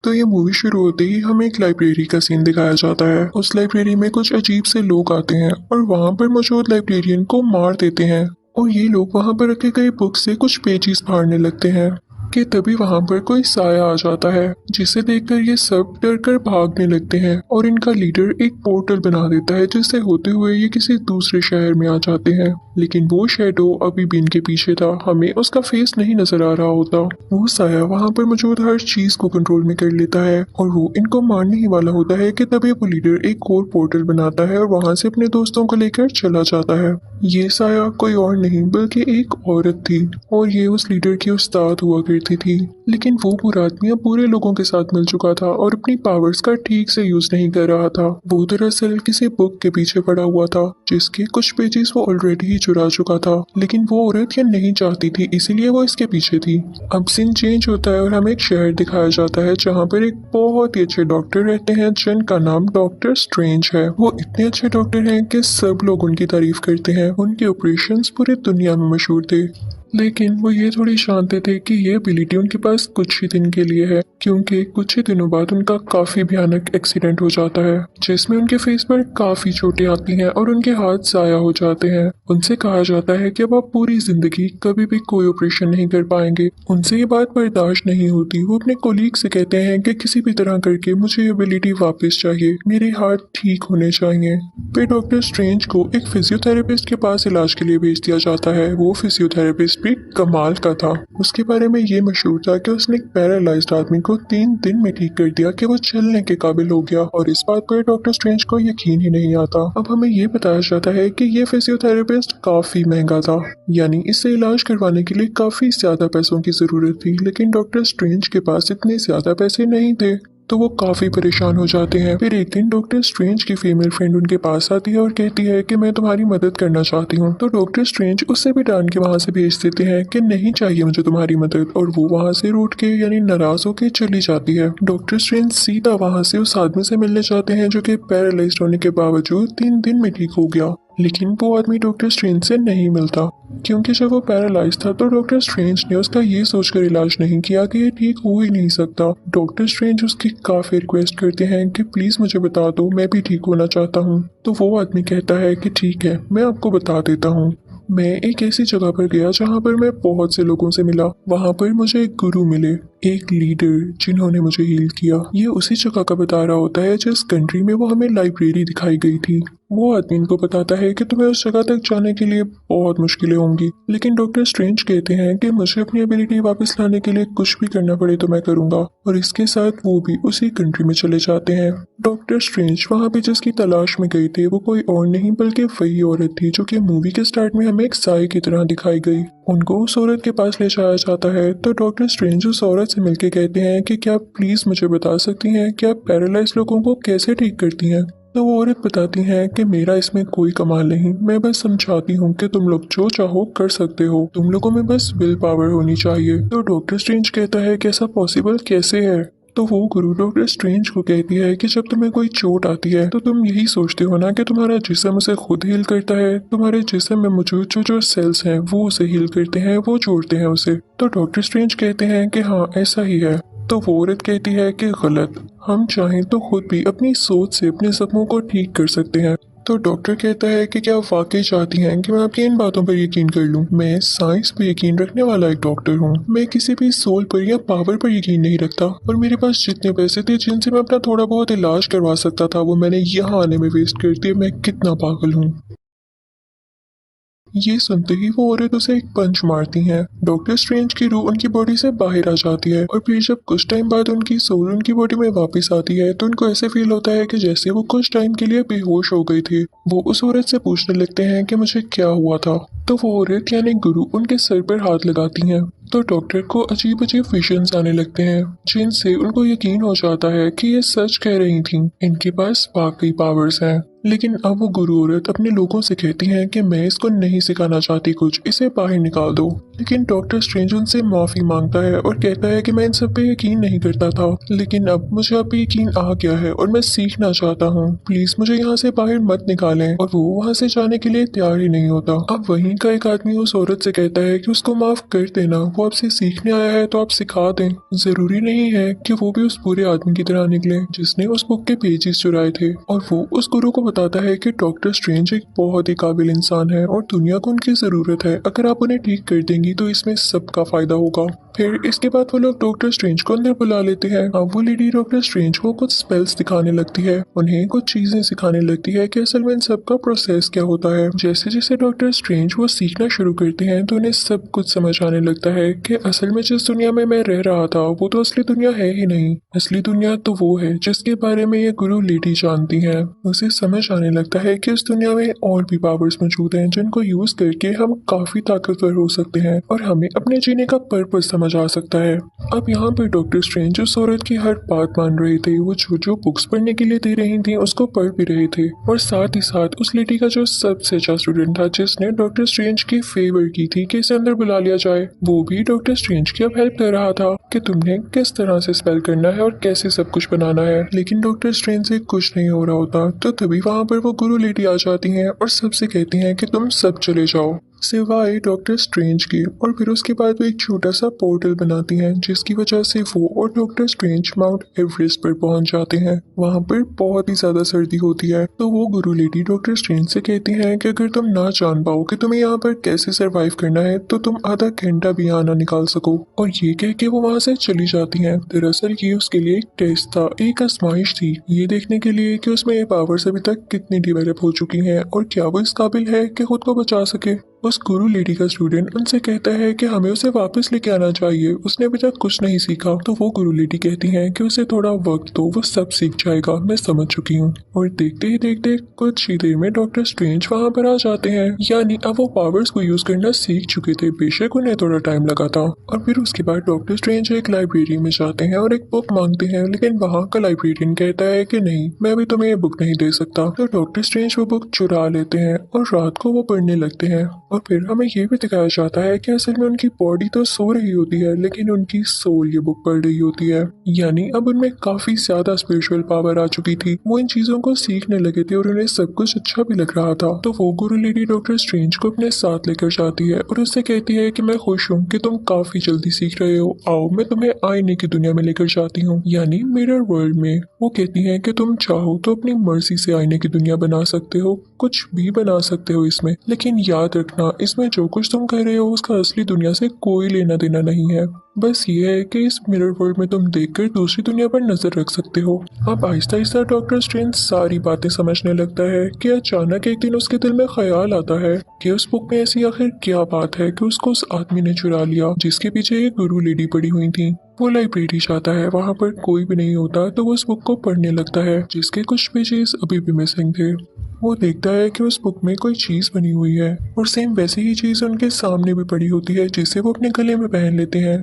तो ये मूवी शुरू होते ही हमें एक लाइब्रेरी का सीन दिखाया जाता है। उस लाइब्रेरी में कुछ अजीब से लोग आते हैं और वहाँ पर मौजूद लाइब्रेरियन को मार देते हैं और ये लोग वहाँ पर रखे गए बुक से कुछ पेजेस फाड़ने लगते हैं कि तभी वहाँ पर कोई साया आ जाता है, जिसे देखकर ये सब डर कर भागने लगते हैं और इनका लीडर एक पोर्टल बना देता है, जिससे होते हुए ये किसी दूसरे शहर में आ जाते हैं। लेकिन वो शैडो अभी भी इनके पीछे था, हमें उसका फेस नहीं नजर आ रहा होता। वो साया वहाँ पर मौजूद हर चीज को कंट्रोल में कर लेता है और वो इनको मारने ही वाला होता है कि तभी वो लीडर एक और पोर्टल बनाता है और वहाँ से अपने दोस्तों को लेकर चला जाता है। ये साया कोई और नहीं बल्कि एक औरत थी और ये उस लीडर की उस्ताद हुआ करती थी। लेकिन वो बुरा आदमी अब बुरे लोगों के साथ मिल चुका था और अपनी पावर्स का ठीक से यूज नहीं कर रहा था। वो दरअसल किसी बुक के पीछे पड़ा हुआ था जिसके कुछ पेजेस वो ऑलरेडी ही चुरा चुका था, लेकिन वो औरत ये नहीं चाहती थी, इसीलिए वो इसके पीछे थी। अब सीन चेंज होता है और हमें एक शहर दिखाया जाता है जहाँ पर एक बहुत ही अच्छे डॉक्टर रहते हैं जिनका नाम डॉक्टर स्ट्रेंज है। वो इतने अच्छे डॉक्टर हैं कि सब लोग उनकी तारीफ करते हैं। उनके ऑपरेशंस पूरी दुनिया में मशहूर थे, लेकिन वो ये थोड़ी जानते थे कि ये एबिलिटी उनके पास कुछ ही दिन के लिए है, क्योंकि कुछ ही दिनों बाद उनका काफी भयानक एक्सीडेंट हो जाता है जिसमें उनके फेस पर काफी चोटें आती हैं और उनके हाथ ज़ाया हो जाते हैं। उनसे कहा जाता है कि अब आप पूरी जिंदगी कभी भी कोई ऑपरेशन नहीं कर पाएंगे। उनसे ये बात बर्दाश्त नहीं होती। वो अपने कोलीग से कहते हैं कि किसी भी तरह करके मुझे एबिलिटी वापस चाहिए, मेरे हाथ ठीक होने चाहिए। फिर डॉक्टर स्ट्रेंज को एक फिजियोथेरेपिस्ट के पास इलाज के लिए भेज दिया जाता है। वो फिजियोथेरेपिस्ट भी कमाल का था। उसके बारे में ये मशहूर था कि उसने एक पैरालाइज्ड आदमी को 3 दिन में ठीक कर दिया कि वो चलने के काबिल हो गया और इस बात पर डॉक्टर स्ट्रेंज को यकीन ही नहीं आता। अब हमें ये बताया जाता है कि ये फिजियोथेरेपिस्ट काफी महंगा था, यानी इससे इलाज करवाने के लिए काफी ज्यादा पैसों की जरूरत थी, लेकिन डॉक्टर स्ट्रेंज के पास इतने ज्यादा पैसे नहीं थे, तो वो काफी परेशान हो जाते हैं। फिर एक दिन डॉक्टर स्ट्रेंज की फीमेल फ्रेंड उनके पास आती है और कहती है कि मैं तुम्हारी मदद करना चाहती हूँ। तो डॉक्टर स्ट्रेंज उससे भी डांट के वहाँ से भेज देते हैं कि नहीं चाहिए मुझे तुम्हारी मदद, और वो वहाँ से रूठ के यानी नाराज होकर चली जाती है। डॉक्टर स्ट्रेंज सीधा वहाँ से उस आदमी से मिलने जाते हैं जो कि पैरालाइज्ड होने के बावजूद 3 दिन में ठीक हो गया, लेकिन वो आदमी डॉक्टर स्ट्रेंज से नहीं मिलता, क्योंकि जब वो पैरालाइज था तो डॉक्टर स्ट्रेंज ने उसका ये सोचकर इलाज नहीं किया कि ये ठीक हो ही नहीं सकता। डॉक्टर स्ट्रेंज उसकी काफी रिक्वेस्ट करते हैं कि प्लीज मुझे बता दो, मैं भी ठीक होना चाहता हूँ। तो वो आदमी कहता है कि ठीक है, मैं आपको बता देता हूँ। मैं एक ऐसी जगह पर गया जहाँ पर मैं बहुत से लोगों से मिला। वहाँ पर मुझे एक गुरु मिले, एक लीडर जिन्होंने मुझे हील किया। ये उसी जगह का बता रहा होता है जिस कंट्री में वो हमें लाइब्रेरी दिखाई गई थी। वो आदमी इनको बताता है कि तुम्हें उस जगह तक जाने के लिए बहुत मुश्किलें होंगी, लेकिन डॉक्टर स्ट्रेंज कहते हैं कि मुझे अपनी एबिलिटी वापस लाने के लिए कुछ भी करना पड़े तो मैं करूंगा, और इसके साथ वो भी उसी कंट्री में चले जाते हैं। डॉक्टर स्ट्रेंज वहाँ पे जिसकी तलाश में गए थे वो कोई और नहीं बल्कि वही औरत थी जो कि मूवी के स्टार्ट में हमें एक साई की तरह दिखाई गई। उनको उस औरत के पास ले जाया जाता है तो डॉक्टर स्ट्रेंज उस औरत से मिलके कहते हैं कि क्या आप प्लीज मुझे बता सकती हैं कि आप पैरालाइज लोगों को कैसे ठीक करती हैं। तो वो औरत बताती है कि मेरा इसमें कोई कमाल नहीं, मैं बस समझाती हूँ कि तुम लोग जो चाहो कर सकते हो, तुम लोगों में बस विल पावर होनी चाहिए। तो डॉक्टर स्ट्रेंज कहता है कि ऐसा पॉसिबल कैसे है। तो वो गुरु डॉक्टर स्ट्रेंज को कहती है कि जब तुम्हें कोई चोट आती है तो तुम यही सोचते हो ना कि तुम्हारा जिस्म उसे खुद हील करता है, तुम्हारे जिस्म में मौजूद जो जो सेल्स हैं वो उसे हील करते हैं, वो जोड़ते हैं उसे। तो डॉक्टर स्ट्रेंज कहते हैं कि हाँ ऐसा ही है। तो वो औरत कहती है कि गलत, हम चाहें तो खुद भी अपनी सोच से अपने सपनों को ठीक कर सकते हैं। तो डॉक्टर कहता है कि क्या आप वाकई चाहती हैं कि मैं आपकी इन बातों पर यकीन कर लूं? मैं साइंस पर यकीन रखने वाला एक डॉक्टर हूं। मैं किसी भी सोल पर या पावर पर यकीन नहीं रखता, और मेरे पास जितने पैसे थे जिनसे मैं अपना थोड़ा बहुत इलाज करवा सकता था वो मैंने यहाँ आने में वेस्ट कर दिए। मैं कितना पागल हूँ। ये सुनते ही वो औरत उसे एक पंच मारती है। डॉक्टर स्ट्रेंज की रूह उनकी बॉडी से बाहर आ जाती है और फिर जब कुछ टाइम बाद उनकी सोल उनकी बॉडी में वापस आती है तो उनको ऐसे फील होता है कि जैसे वो कुछ टाइम के लिए बेहोश हो गए थे। वो उस औरत से पूछने लगते हैं कि मुझे क्या हुआ था। तो वो औरत यानी गुरु उनके सर पर हाथ लगाती हैं। तो डॉक्टर को अजीब अजीब विजन्स आने लगते हैं जिनसे उनको यकीन हो जाता है कि ये सच कह रही थी, इनके पास वाकई पावर्स हैं। लेकिन अब वो गुरु औरत अपने लोगों से कहती है कि मैं इसको नहीं सिखाना चाहती कुछ, इसे बाहर निकाल दो। लेकिन डॉक्टर स्ट्रेंज उनसे माफी मांगता है और कहता है कि मैं इन सब पे यकीन नहीं करता था, लेकिन अब मुझे अब यकीन आ गया है और मैं सीखना चाहता हूँ। प्लीज मुझे यहाँ से बाहर मत निकालें। और वो वहाँ से जाने के लिए तैयार ही नहीं होता। अब वहीं का एक आदमी उस औरत से कहता है कि उसको माफ कर देना, वो आपसे सीखने आया है तो आप सिखा दें। जरूरी नहीं है कि वो भी उस बुरे आदमी की तरह निकले जिसने उस बुक के पेजेस चुराए थे। और वो उस गुरु को बताता है कि डॉक्टर स्ट्रेंज एक बहुत ही काबिल इंसान है और दुनिया को उनकी जरूरत है। अगर आप उन्हें ठीक कर देंगी तो इसमें सबका फायदा होगा। फिर इसके बाद वो लोग डॉक्टर स्ट्रेंज को अंदर बुला लेते हैं। अब वो लेडी डॉक्टर स्ट्रेंज को कुछ स्पेल्स दिखाने लगती है, उन्हें कुछ चीजें सिखाने लगती है कि असल में इन सब का प्रोसेस क्या होता है। जैसे जैसे डॉक्टर स्ट्रेंज वो सीखना शुरू करते हैं तो उन्हें सब कुछ समझ आने लगता है कि असल में जिस दुनिया में मैं रह रहा था वो तो असली दुनिया है ही नहीं। असली दुनिया तो वो है जिसके बारे में ये गुरु लेडी जानती है। उसे समझ आने लगता है कि इस दुनिया में और भी पावर्स मौजूद हैं जिनको यूज करके हम काफी ताकतवर हो सकते हैं और हमें अपने जीने का पर्पस समझ आ सकता है। अब यहाँ पर डॉक्टर स्ट्रेंज उस औरत की हर बात मान रहे थे। वो जो जो बुक्स पढ़ने के लिए दे रही थी उसको पढ़ भी रहे थे और साथ ही साथ उस लेडी का जो सबसे अच्छा स्टूडेंट था जिसने डॉक्टर स्ट्रेंज की फेवर की थी कि इसे अंदर बुला लिया जाए, वो भी डॉक्टर स्ट्रेंज की अब हेल्प कर रहा था कि तुमने किस तरह से स्पेल करना है और कैसे सब कुछ बनाना है। लेकिन डॉक्टर स्ट्रेंज से कुछ नहीं हो रहा होता तो तभी वहाँ पर वो गुरु लेडी आ जाती हैं और सबसे कहती हैं कि तुम सब चले जाओ सिवाय डॉक्टर स्ट्रेंज की। और फिर उसके बाद वो एक छोटा सा पोर्टल बनाती हैं जिसकी वजह से वो और डॉक्टर स्ट्रेंज माउंट एवरेस्ट पर पहुंच जाते हैं। वहां पर बहुत ही ज्यादा सर्दी होती है तो वो गुरु लेडी डॉक्टर स्ट्रेंज से कहती हैं कि अगर तुम ना जान पाओ कि तुम्हें यहाँ पर कैसे सरवाइव करना है तो तुम आधा घंटा भी यहाँ ना निकाल सको। और ये कह के वो वहां से चली जाती हैं। दरअसल ये उसके लिए एक टेस्ट था, एक आजमाइश थी, ये देखने के लिए कि उसमें ये पावर्स अभी तक कितनी डेवलप हो चुकी हैं और क्या वो इस काबिल है कि खुद को बचा सके। उस गुरु लेडी का स्टूडेंट उनसे कहता है कि हमें उसे वापस लेके आना चाहिए, उसने अभी तक कुछ नहीं सीखा। तो वो गुरु लेडी कहती हैं कि उसे थोड़ा वक्त दो, वो सब सीख जाएगा, मैं समझ चुकी हूँ। और देखते ही देखते कुछ ही देर में डॉक्टर स्ट्रेंज वहाँ पर आ जाते हैं, यानी अब वो पावर्स को यूज करना सीख चुके थे, बेशक उन्हें थोड़ा टाइम लगा था। और फिर उसके बाद डॉक्टर स्ट्रेंज एक लाइब्रेरी में जाते हैं और एक बुक मांगते हैं, लेकिन वहाँ का लाइब्रेरियन कहता है कि नहीं, मैं अभी तुम्हें ये बुक नहीं दे सकता। तो डॉक्टर स्ट्रेंज वो बुक चुरा लेते हैं और रात को वो पढ़ने लगते हैं। और फिर हमें ये भी दिखाया जाता है कि असल में उनकी बॉडी तो सो रही होती है लेकिन उनकी सोल ये बुक पढ़ रही होती है, यानी अब उनमें काफी ज्यादा स्पिरिचुअल पावर आ चुकी थी। वो इन चीजों को सीखने लगे थे और उन्हें सब कुछ अच्छा भी लग रहा था। तो वो गुरु लेडी डॉक्टर स्ट्रेंज को अपने साथ लेकर जाती है और उससे कहती है कि मैं खुश हूँ कि तुम काफी जल्दी सीख रहे हो, आओ मैं तुम्हें आईने की दुनिया में लेकर जाती हूँ, यानी मिरर वर्ल्ड में। वो कहती है कि तुम चाहो तो अपनी मर्जी से आईने की दुनिया बना सकते हो, कुछ भी बना सकते हो इसमें, लेकिन याद रखना इसमें जो कुछ तुम कर रहे हो उसका असली दुनिया से कोई लेना देना नहीं है। बस ये है कि इस मिरर वर्ल्ड में तुम देखकर दूसरी दुनिया पर नजर रख सकते हो। अब आहिस्ता आहिस्ता डॉक्टर स्ट्रेंज सारी बातें समझने लगता है कि अचानक एक दिन उसके दिल में ख्याल आता है कि उस बुक में ऐसी आखिर क्या बात है कि उसको उस आदमी ने चुरा लिया जिसके पीछे एक गुरु लेडी पड़ी हुई थी। वो लाइब्रेरी जाता है, वहाँ पर कोई भी नहीं होता तो वो उस बुक को पढ़ने लगता है जिसके कुछ पेजेस अभी भी मिसिंग थे। वो देखता है कि उस बुक में कोई चीज बनी हुई है और सेम वैसी ही चीज उनके सामने भी पड़ी होती है जिसे वो अपने गले में पहन लेते हैं।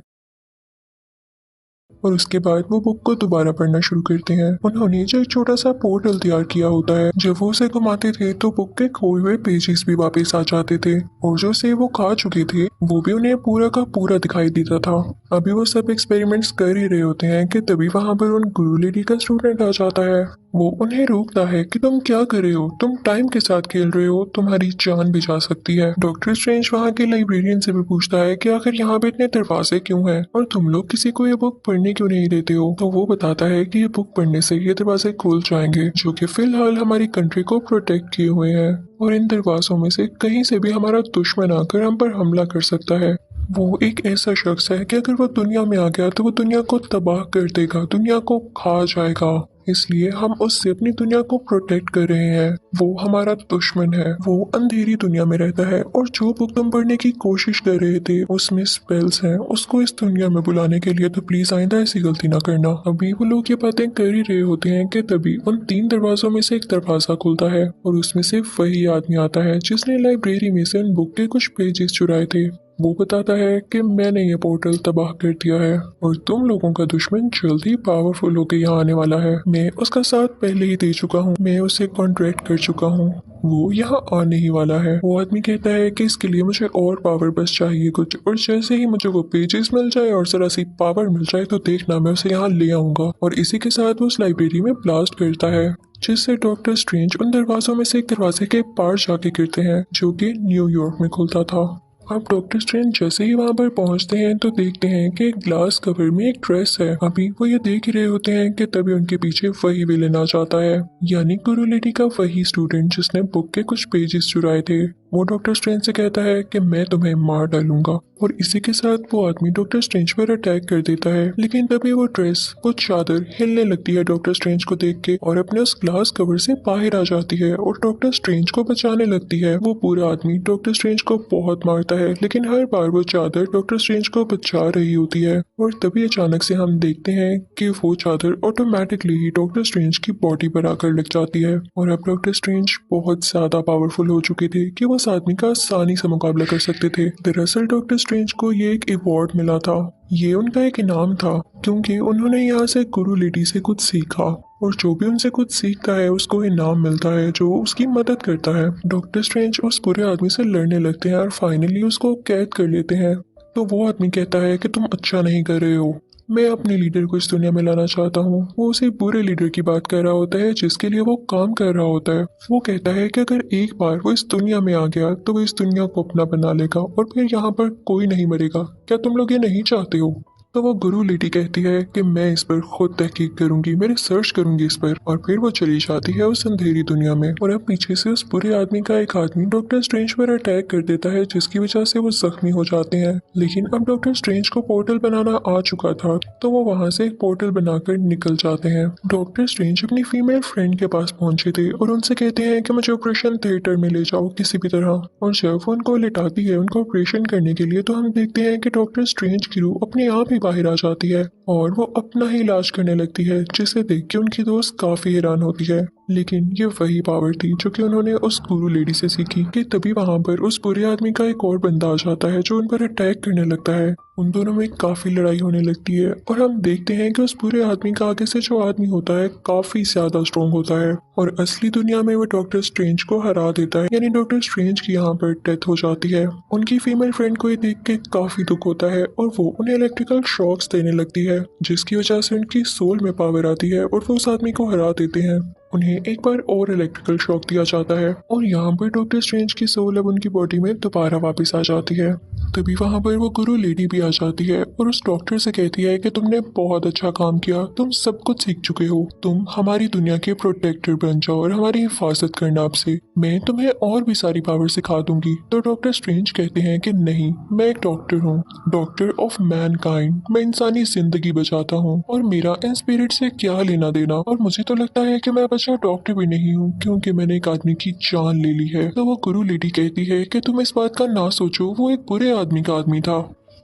और उसके बाद वो बुक को दोबारा पढ़ना शुरू करते हैं। उन्होंने जो एक छोटा सा पोर्टल तैयार किया होता है, जब वो उसे घुमाते थे तो बुक के खोए हुए पेजेस भी वापस आ जाते थे और जो से वो खा चुके थे वो भी उन्हें पूरा का पूरा दिखाई देता था। अभी वो सब एक्सपेरिमेंट्स कर ही रहे होते हैं कि तभी वहाँ पर उन गुरु लेडी का स्टूडेंट आ जाता है। वो उन्हें रोकता है कि तुम क्या कर रहे हो, तुम टाइम के साथ खेल रहे हो, तुम्हारी जान भी जा सकती है। डॉक्टर स्ट्रेंज वहाँ के लाइब्रेरियन से भी पूछता है कि आखिर यहाँ पे इतने दरवाजे क्यों हैं और तुम लोग किसी को ये बुक पढ़ने क्यों नहीं देते हो। तो वो बताता है कि ये बुक पढ़ने से ये दरवाजे खुल जाएंगे जो कि फिलहाल हमारी कंट्री को प्रोटेक्ट किए हुए हैं और इन दरवाजों में से कहीं से भी हमारा दुश्मन आकर हम पर हमला कर सकता है। वो एक ऐसा शख्स है कि अगर वो दुनिया में आ गया तो वो दुनिया को तबाह कर देगा, दुनिया को खा जाएगा, इसलिए हम उससे अपनी दुनिया को प्रोटेक्ट कर रहे हैं। वो हमारा दुश्मन है, वो अंधेरी दुनिया में रहता है और जो बुक तुम पढ़ने की कोशिश कर रहे थे उसमें स्पेल्स हैं, उसको इस दुनिया में बुलाने के लिए, तो प्लीज आइंदा ऐसी गलती ना करना। अभी वो लोग ये बातें कर ही रहे होते हैं कि तभी उन 3 दरवाजों में से एक दरवाजा खुलता है और उसमें से वही आदमी आता है जिसने लाइब्रेरी में से उन बुक के कुछ पेजेस चुराए थे। वो बताता है कि मैंने ये पोर्टल तबाह कर दिया है और तुम लोगों का दुश्मन जल्दी पावरफुल होकर यहाँ आने वाला है। मैं उसका साथ पहले ही दे चुका हूँ, मैं उसे कॉन्ट्रैक्ट कर चुका हूँ, वो यहाँ आने ही वाला है। वो आदमी कहता है कि इसके लिए मुझे और पावर बस चाहिए कुछ, और जैसे ही मुझे वो पेजेस मिल जाए और जरा सी पावर मिल जाए तो देखना मैं उसे यहाँ ले आऊंगा। और इसी के साथ वो उस लाइब्रेरी में ब्लास्ट करता है, जिससे डॉक्टर स्ट्रेंज उन दरवाजों में से एक दरवाजे के पार जाके गिरते हैं जो कि न्यूयॉर्क में खुलता था। अब डॉक्टर स्ट्रेंज जैसे ही वहां पर पहुंचते हैं तो देखते हैं कि एक ग्लास कवर में एक ड्रेस है। अभी वो ये देख ही रहे होते हैं कि तभी उनके पीछे वही विलेन आ जाता है, यानी गुरु लेडी का वही स्टूडेंट जिसने बुक के कुछ पेजेस चुराए थे। वो डॉक्टर स्ट्रेंज से कहता है कि मैं तुम्हें मार डालूंगा, और इसी के साथ वो आदमी डॉक्टर स्ट्रेंज पर अटैक कर देता है। लेकिन तभी वो ड्रेस, वो चादर हिलने लगती है डॉक्टर स्ट्रेंज को देख के, और अपने उस ग्लास कवर से बाहर आ जाती है और डॉक्टर स्ट्रेंज को बचाने लगती है। वो पूरा आदमी डॉक्टर स्ट्रेंज को बहुत मारता है, लेकिन हर बार वो चादर डॉक्टर स्ट्रेंज को बचा रही होती है। और तभी अचानक से हम देखते हैं कि वो चादर ऑटोमेटिकली ही डॉक्टर स्ट्रेंज की बॉडी पर आकर लग जाती है, और अब डॉक्टर स्ट्रेंज बहुत ज्यादा पावरफुल हो चुके थे कि वो उस आदमी का आसानी से मुकाबला कर सकते थे। दरअसल डॉक्टर स्ट्रेंज को ये एक अवार्ड मिला था, ये उनका एक इनाम था, क्योंकि उन्होंने यहाँ से गुरु लेडी से कुछ सीखा, और जो भी उनसे कुछ सीखता है उसको इनाम मिलता है जो उसकी मदद करता है। डॉक्टर स्ट्रेंज उस बुरे आदमी से लड़ने लगते हैं और फाइनली उसको कैद कर लेते हैं। तो वो आदमी कहता है कि तुम अच्छा नहीं कर रहे हो, मैं अपने लीडर को इस दुनिया में लाना चाहता हूँ। वो उसी बुरे लीडर की बात कर रहा होता है जिसके लिए वो काम कर रहा होता है। वो कहता है कि अगर एक बार वो इस दुनिया में आ गया तो वो इस दुनिया को अपना बना लेगा और फिर यहाँ पर कोई नहीं मरेगा। क्या तुम लोग ये नहीं चाहते हो? तो वो गुरु लेडी कहती है कि मैं इस पर खुद तहकीक करूंगी, मैं रिसर्च करूंगी इस पर, और फिर वो चली जाती है उस अंधेरी दुनिया में। और अब पीछे से उस बुरे आदमी का एक आदमी डॉक्टर स्ट्रेंज पर अटैक कर देता है, जिसकी वजह से वो जख्मी हो जाते हैं। लेकिन अब डॉक्टर स्ट्रेंज को पोर्टल बनाना आ चुका था, तो वो वहां से एक पोर्टल बनाकर निकल जाते हैं। डॉक्टर स्ट्रेंज अपनी फीमेल फ्रेंड के पास पहुंचे थे और उनसे कहते हैं कि मुझे ऑपरेशन थिएटर में ले जाओ किसी भी तरह। और जब वो उनको लिटाती है उनको ऑपरेशन करने के लिए, तो हम देखते हैं कि डॉक्टर स्ट्रेंज की रूह अपने आप ही बाहर आ जाती है और वो अपना ही इलाज करने लगती है, जिसे देख के उनकी दोस्त काफी हैरान होती है। लेकिन ये वही पावर थी जो कि उन्होंने उस गुरु लेडी से सीखी। कि तभी वहां पर उस बुरे आदमी का एक और बंदा आ जाता है जो उन पर अटैक करने लगता है। उन दोनों में काफी लड़ाई होने लगती है और हम देखते हैं कि उस बुरे आदमी का आगे से जो आदमी होता है काफी ज्यादा स्ट्रॉन्ग होता है और असली दुनिया में वो डॉक्टर स्ट्रेंज को हरा देता है, यानी डॉक्टर स्ट्रेंज की यहाँ पर डेथ हो जाती है। उनकी फीमेल फ्रेंड को ये देख के काफी दुख होता है और वो उन्हें इलेक्ट्रिकल शॉक्स देने लगती है, जिसकी वजह से उनकी सोल में पावर आती है और वो उस आदमी को हरा देते हैं। उन्हें एक बार और इलेक्ट्रिकल शॉक दिया जाता है और यहाँ पर डॉक्टर स्ट्रेंज की सोल अब उनकी बॉडी में दोबारा वापस आ जाती है। तभी वहाँ पर वो गुरु लेडी भी आ जाती है और उस डॉक्टर से कहती है कि तुमने बहुत अच्छा काम किया, तुम सब कुछ सीख चुके हो, तुम हमारी दुनिया के प्रोटेक्टर बन जाओ और हमारी हिफाजत करना, आपसे मैं तुम्हें और भी सारी पावर सिखा दूंगी। तो डॉक्टर स्ट्रेंज कहते हैं कि नहीं, मैं एक डॉक्टर हूँ, डॉक्टर ऑफ मैनकाइंड, मैं इंसानी जिंदगी बचाता हूँ और मेरा इन स्पिरिट से क्या लेना देना, और मुझे तो लगता है कि मैं अच्छा डॉक्टर भी नहीं हूँ क्योंकि मैंने एक आदमी की जान ले ली है। तो वो गुरु लेडी कहती है कि तुम इस बात का ना सोचो, वो एक बुरे आदमी का आदमी था।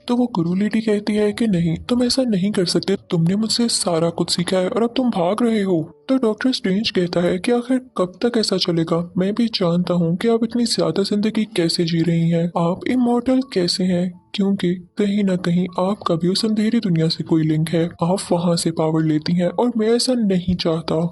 तो वो गुरु लेडी कहती है कि नहीं, तुम ऐसा नहीं कर सकते, तुमने मुझसे सारा कुछ सीखा है और अब तुम भाग रहे हो। तो डॉक्टर स्ट्रेंज कहता है कि आखिर कब तक ऐसा चलेगा, मैं भी जानता हूँ कि आप इतनी ज्यादा जिंदगी कैसे जी रही हैं, आप इमॉर्टल कैसे हैं, क्योंकि कहीं ना कहीं आपका भी उस अंधेरी दुनिया से कोई लिंक है, आप वहां से पावर लेती हैं और मैं ऐसा नहीं चाहता।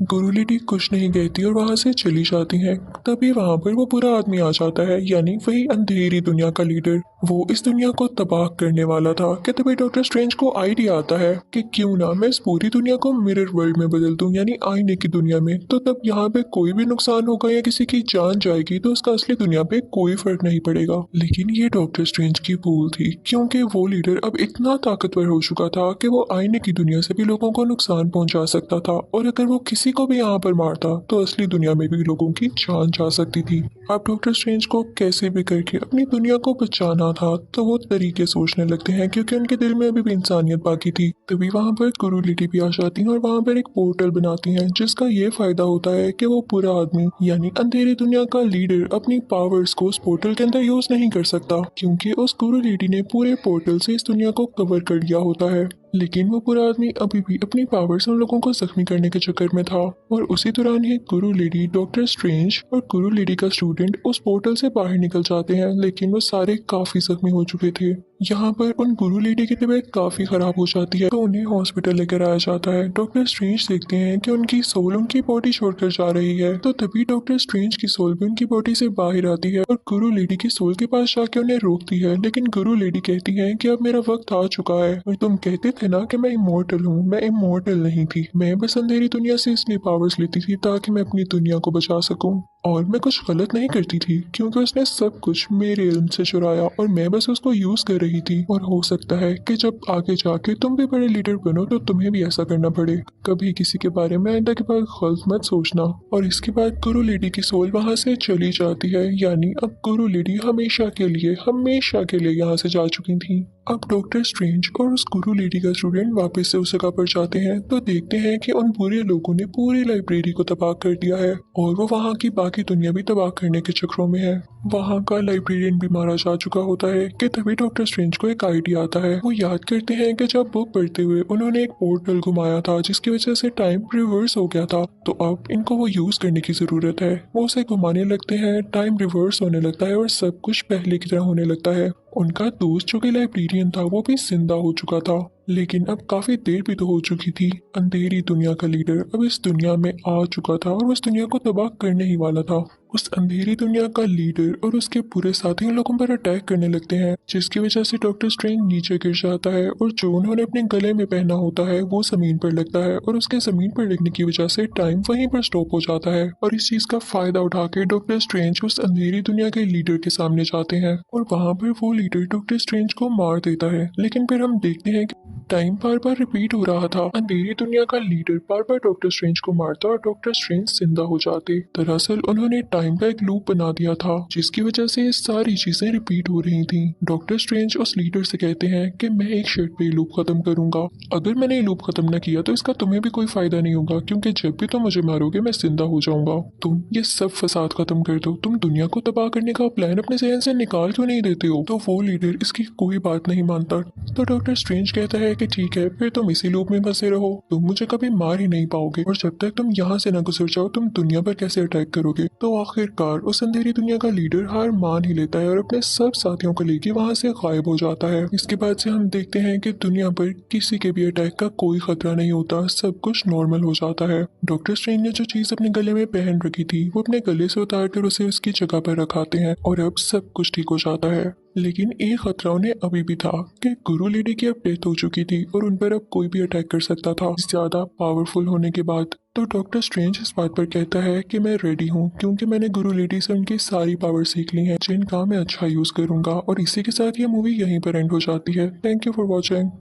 गुरु लेडी कुछ नहीं कहती और वहां से चली जाती है। तभी वहां पर वो बुरा आदमी आ जाता है, यानी वही अंधेरी दुनिया का लीडर, वो इस दुनिया को तबाह करने वाला था। कि तभी डॉक्टर स्ट्रेंज को आइडिया आता है कि क्यों ना मैं इस पूरी दुनिया को मिरर वर्ल्ड में बदल दूं, यानी आईने की दुनिया में। तो तब यहाँ पे कोई भी नुकसान होगा या किसी की जान जाएगी तो उसका असली दुनिया पे कोई फर्क नहीं पड़ेगा। लेकिन ये डॉक्टर स्ट्रेंज की भूल थी, क्योंकि वो लीडर अब इतना ताकतवर हो चुका था कि वो आईने की दुनिया से भी लोगों को नुकसान पहुंचा सकता था, और अगर वो किसी को भी यहाँ पर मारता तो असली दुनिया में भी लोगों की जान जा सकती थी। अब डॉक्टर स्ट्रेंज को कैसे भी करके अपनी दुनिया को बचाना था, तो वो तरीके सोचने लगते हैं क्योंकि उनके दिल में अभी भी इंसानियत बाकी थी। तभी वहाँ पर गुरु लेडी भी आ जाती हैं और वहाँ पर एक पोर्टल बनाती हैं, जिसका ये फायदा होता है कि वो पूरा आदमी यानी अंधेरी दुनिया का लीडर अपनी पावर्स को उस पोर्टल के अंदर यूज नहीं कर सकता, क्योंकि उस गुरु लेडी ने पूरे पोर्टल से इस दुनिया को कवर कर लिया होता है। लेकिन वो पूरा आदमी अभी भी अपनी पावर से उन लोगों को जख्मी करने के चक्कर में था, और उसी दौरान ही गुरु लेडी, डॉक्टर स्ट्रेंज और गुरु लेडी का स्टूडेंट स्टूडेंट उस पोर्टल से बाहर निकल जाते हैं, लेकिन वो सारे काफी जख्मी हो चुके थे। यहाँ पर उन गुरु लेडी की तबीयत काफी खराब हो जाती है, तो उन्हें हॉस्पिटल लेकर आया जाता है। डॉक्टर स्ट्रेंज देखते हैं कि उनकी सोल उनकी बॉडी छोड़कर जा रही है, तो तभी डॉक्टर स्ट्रेंज की सोल भी उनकी बॉडी से बाहर आती है और गुरु लेडी की सोल के पास जाके उन्हें रोकती है। लेकिन गुरु लेडी कहती है कि अब मेरा वक्त आ चुका है, और तुम कहते थे ना कि मैं इमोर्टल हूँ, मैं इमोर्टल नहीं थी। मैं बस अंधेरी दुनिया से इसलिए पावर्स लेती थी ताकि मैं अपनी दुनिया को बचा सकूं, और मैं कुछ गलत नहीं करती थी क्योंकि उसने सब कुछ मेरे इल्म से चुराया और मैं बस उसको यूज कर रही थी। और हो सकता है कि जब आगे जाके तुम भी बड़े लीडर बनो तो तुम्हें भी ऐसा करना पड़े। कभी किसी के बारे में आइंदा के बाद गलत मत सोचना। और इसके बाद गुरु लेडी की सोल वहां से चली जाती है, यानी अब गुरु लेडी हमेशा के लिए यहाँ से जा चुकी थी। अब डॉक्टर स्ट्रेंज और उस गुरु लेडी का स्टूडेंट वापस से उस जगह पर जाते हैं, तो देखते हैं कि उन बुरे लोगों ने पूरी लाइब्रेरी को तबाह कर दिया है और वो वहाँ की बाकी दुनिया भी तबाह करने के चक्रों में है। वहाँ का लाइब्रेरियन भी मारा जा चुका होता है कि तभी डॉक्टर स्ट्रेंज को एक आइडिया आता है। वो याद करते हैं कि जब बुक पढ़ते हुए उन्होंने एक पोर्टल घुमाया था जिसकी वजह से टाइम रिवर्स हो गया था, तो अब इनको वो यूज करने की जरूरत है। वो उसे घुमाने लगते हैं, टाइम रिवर्स होने लगता है और सब कुछ पहले की तरह होने लगता है। उनका दोस्त जो कि लाइब्रेरियन था वो भी जिंदा हो चुका था, लेकिन अब काफी देर भी तो हो चुकी थी। अंधेरी दुनिया का लीडर अब इस दुनिया में आ चुका था और उस दुनिया को तबाह करने ही वाला था। उस अंधेरी दुनिया का लीडर और उसके पूरे साथी लोगों पर अटैक करने लगते हैं, जिसकी वजह से डॉक्टर स्ट्रेंज नीचे गिर जाता है और जो उन्होंने अपने गले में पहना होता है वो जमीन पर लगता है और उसके जमीन पर लगने की वजह से टाइम वहीं पर स्टॉप हो जाता है। और इस चीज का फायदा उठा के डॉक्टर स्ट्रेंज उस अंधेरी दुनिया के लीडर के सामने जाते हैं और वहां पर वो लीडर डॉक्टर स्ट्रेंज को मार देता है। लेकिन फिर हम देखते हैं कि टाइम बार बार रिपीट हो रहा था। अंधेरी दुनिया का लीडर बार बार डॉक्टर स्ट्रेंज को मारता और डॉक्टर स्ट्रेंज जिंदा हो जाते। दरअसल उन्होंने टाइम का एक लूप बना दिया था जिसकी वजह से ये सारी चीजें रिपीट हो रही थी। डॉक्टर स्ट्रेंज उस लीडर से कहते हैं कि मैं एक शर्ट पे लूप खत्म करूंगा, अगर मैंने ये लूप खत्म न किया तो इसका तुम्हें भी कोई फायदा नहीं होगा, क्योंकि जब भी तुम मुझे मारोगे मैं जिंदा हो जाऊंगा। तुम ये सब फसाद खत्म कर दो, तुम दुनिया को तबाह करने का प्लान अपने जहन से निकाल क्यों नहीं देते हो। तो वो लीडर इसकी कोई बात नहीं मानता। तो डॉक्टर स्ट्रेंज कहता है कि ठीक है, फिर तुम इसी लूप में फंसे रहो, तुम मुझे कभी मार ही नहीं पाओगे और जब तक तुम यहाँ से ना गुजर जाओ तुम दुनिया पर कैसे अटैक करोगे। तो आखिरकार उस अंधेरी दुनिया का लीडर हार मान ही लेता है और अपने सब साथियों को लेकर वहां से गायब हो जाता है। इसके बाद से हम देखते हैं कि दुनिया पर किसी के भी अटैक का कोई खतरा नहीं होता, सब कुछ नॉर्मल हो जाता है। डॉक्टर स्ट्रेंज ने जो चीज अपने गले में पहन रखी थी वो अपने गले से उतार कर उसे उसकी जगह पर रखाते हैं और अब सब कुछ ठीक हो जाता है। लेकिन एक खतरा उन्हें अभी भी था कि गुरु लेडी की अब डेथ हो चुकी थी और उन पर अब कोई भी अटैक कर सकता था ज्यादा पावरफुल होने के बाद। तो डॉक्टर स्ट्रेंज इस बात पर कहता है कि मैं रेडी हूँ क्योंकि मैंने गुरु लेडी से उनकी सारी पावर सीख ली हैं जिनका मैं अच्छा यूज करूंगा। और इसी के साथ ये मूवी यहीं पर एंड हो जाती है। Thank you for watching.